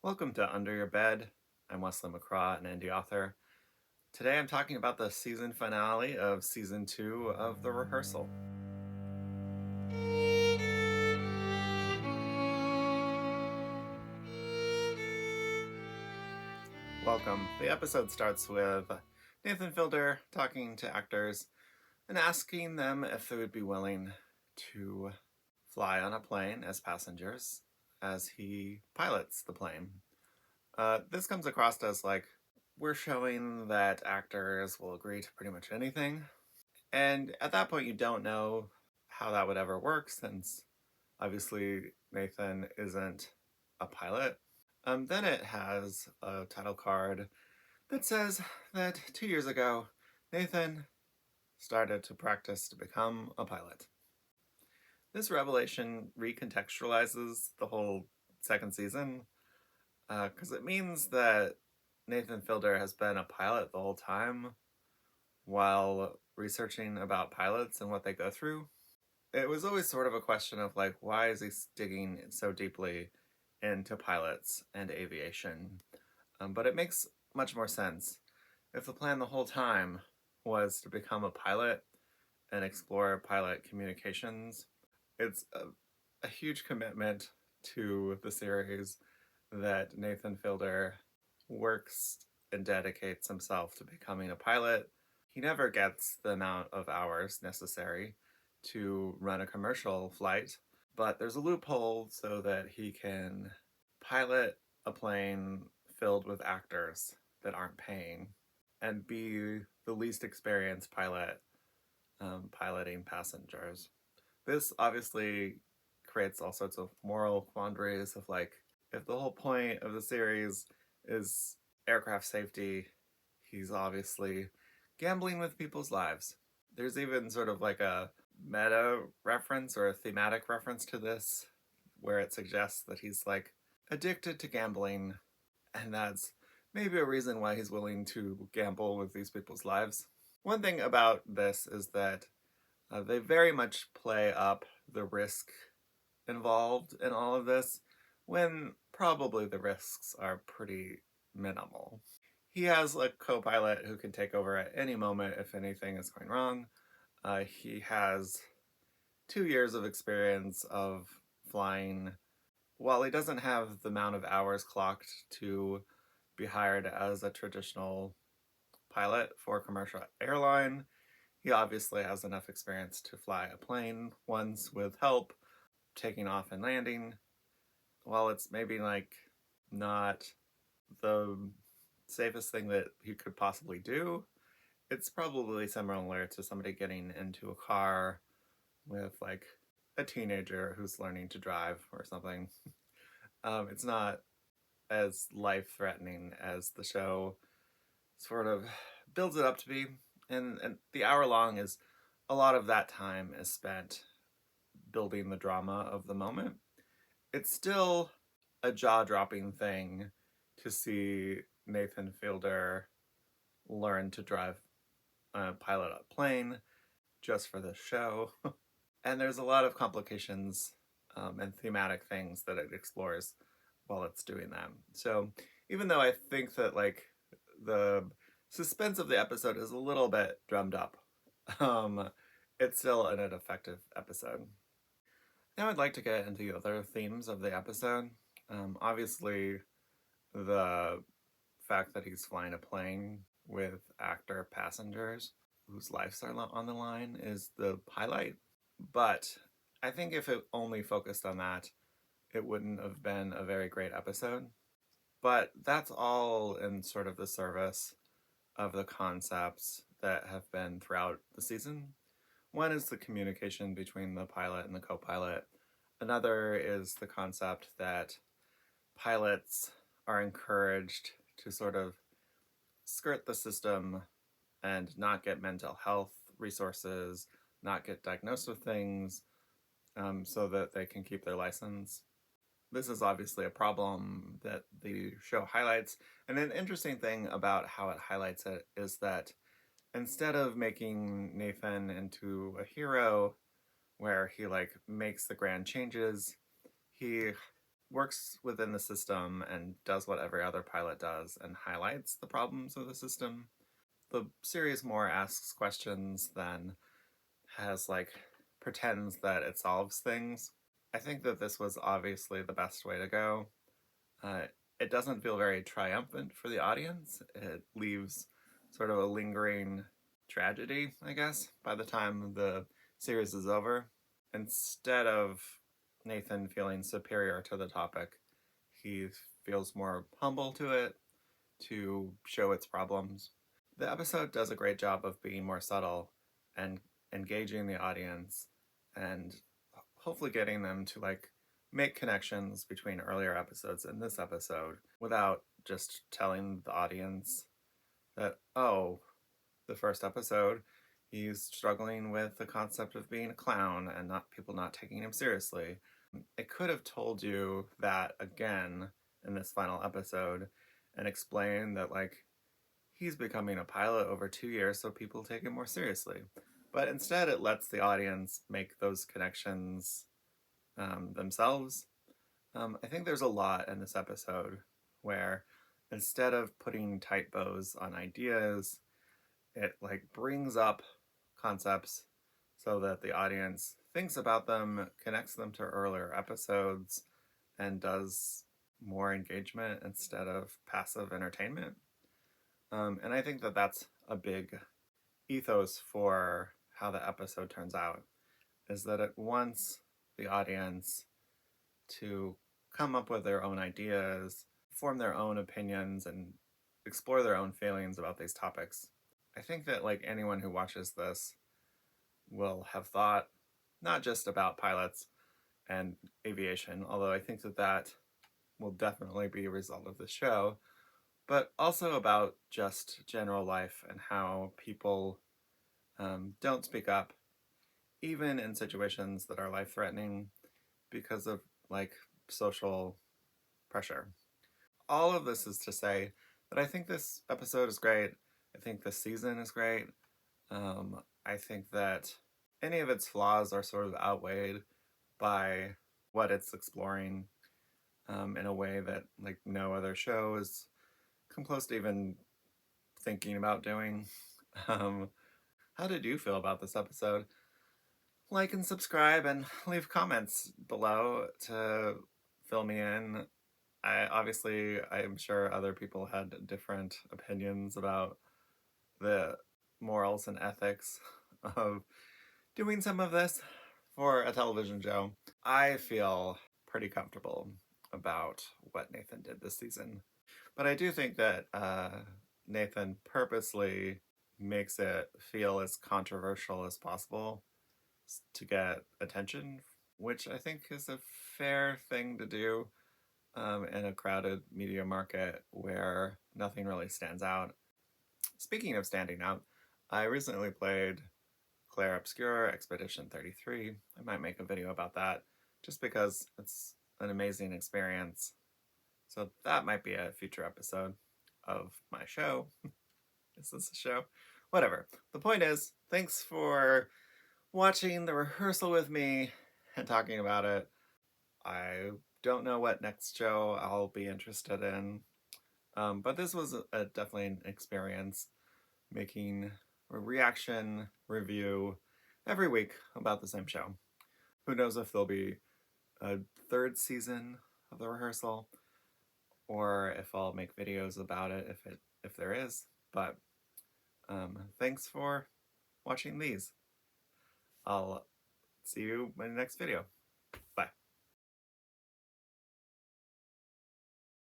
Welcome to Under Your Bed. I'm Wesley McCraw, an indie author. Today I'm talking about the season finale of season 2 of The Rehearsal. Welcome. The episode starts with Nathan Fielder talking to actors and asking them if they would be willing to fly on a plane as passengers as he pilots the plane. This comes across as like, we're showing that actors will agree to pretty much anything. And at that point, you don't know how that would ever work since obviously Nathan isn't a pilot. Then it has a title card that says that 2 years ago, Nathan started to practice to become a pilot. This revelation recontextualizes the whole second season because it means that Nathan Fielder has been a pilot the whole time while researching about pilots and what they go through. It was always sort of a question of like, why is he digging so deeply into pilots and aviation? But it makes much more sense. If the plan the whole time was to become a pilot and explore pilot communications, it's a huge commitment to the series that Nathan Fielder works and dedicates himself to becoming a pilot. He never gets the amount of hours necessary to run a commercial flight, but there's a loophole so that he can pilot a plane filled with actors that aren't paying and be the least experienced pilot piloting passengers. This obviously creates all sorts of moral quandaries of like, if the whole point of the series is aircraft safety, he's obviously gambling with people's lives. There's even sort of like a meta reference or a thematic reference to this where it suggests that he's like addicted to gambling, and that's maybe a reason why he's willing to gamble with these people's lives. One thing about this is that they very much play up the risk involved in all of this when probably the risks are pretty minimal. He has a co-pilot who can take over at any moment if anything is going wrong. He has 2 years of experience of flying. While he doesn't have the amount of hours clocked to be hired as a traditional pilot for a commercial airline, he obviously has enough experience to fly a plane once with help, taking off and landing. While it's maybe like not the safest thing that he could possibly do, it's probably similar to somebody getting into a car with like a teenager who's learning to drive or something. It's not as life-threatening as the show sort of builds it up to be. And the hour long is a lot of that time is spent building the drama of the moment. It's still a jaw-dropping thing to see Nathan Fielder learn to pilot a plane just for the show. And there's a lot of complications and thematic things that it explores while it's doing that. So even though I think that like the suspense of the episode is a little bit drummed up, it's still an effective episode. Now I'd like to get into the other themes of the episode. Obviously, the fact that he's flying a plane with actor passengers whose lives are on the line is the highlight. But I think if it only focused on that, it wouldn't have been a very great episode. But that's all in sort of the service of the concepts that have been throughout the season. One is the communication between the pilot and the co-pilot. Another is the concept that pilots are encouraged to sort of skirt the system and not get mental health resources, not get diagnosed with things, so that they can keep their license. This is obviously a problem that the show highlights, and an interesting thing about how it highlights it is that instead of making Nathan into a hero where he like makes the grand changes, he works within the system and does what every other pilot does and highlights the problems of the system. The series more asks questions than pretends that it solves things. I think that this was obviously the best way to go. It doesn't feel very triumphant for the audience. It leaves sort of a lingering tragedy, I guess, by the time the series is over. Instead of Nathan feeling superior to the topic, he feels more humble to it, to show its problems. The episode does a great job of being more subtle and engaging the audience and hopefully getting them to make connections between earlier episodes and this episode without just telling the audience that, oh, the first episode, he's struggling with the concept of being a clown and not people not taking him seriously. It could have told you that again in this final episode and explained that he's becoming a pilot over 2 years so people take him more seriously. But instead it lets the audience make those connections themselves. I think there's a lot in this episode where instead of putting tight bows on ideas, it brings up concepts so that the audience thinks about them, connects them to earlier episodes, and does more engagement instead of passive entertainment. And I think that that's a big ethos for how the episode turns out, is that it wants the audience to come up with their own ideas, form their own opinions, and explore their own feelings about these topics. I think that anyone who watches this will have thought not just about pilots and aviation, although I think that that will definitely be a result of the show, but also about just general life and how people don't speak up, even in situations that are life-threatening because of social pressure. All of this is to say that I think this episode is great. I think this season is great. I think that any of its flaws are sort of outweighed by what it's exploring in a way that no other show is come close to even thinking about doing. How did you feel about this episode? Like and subscribe and leave comments below to fill me in. I'm sure other people had different opinions about the morals and ethics of doing some of this for a television show. I feel pretty comfortable about what Nathan did this season. But I do think that Nathan purposely makes it feel as controversial as possible to get attention, which I think is a fair thing to do in a crowded media market where nothing really stands out. Speaking of standing out, I recently played Claire Obscure Expedition 33. I might make a video about that just because it's an amazing experience. So that might be a future episode of my show. Is this a show? Whatever. The point is, thanks for watching the rehearsal with me and talking about it. I don't know what next show I'll be interested in, but this was definitely an experience making a reaction review every week about the same show. Who knows if there'll be a third season of the rehearsal or if I'll make videos about it if there is, but thanks for watching these. I'll see you in the next video.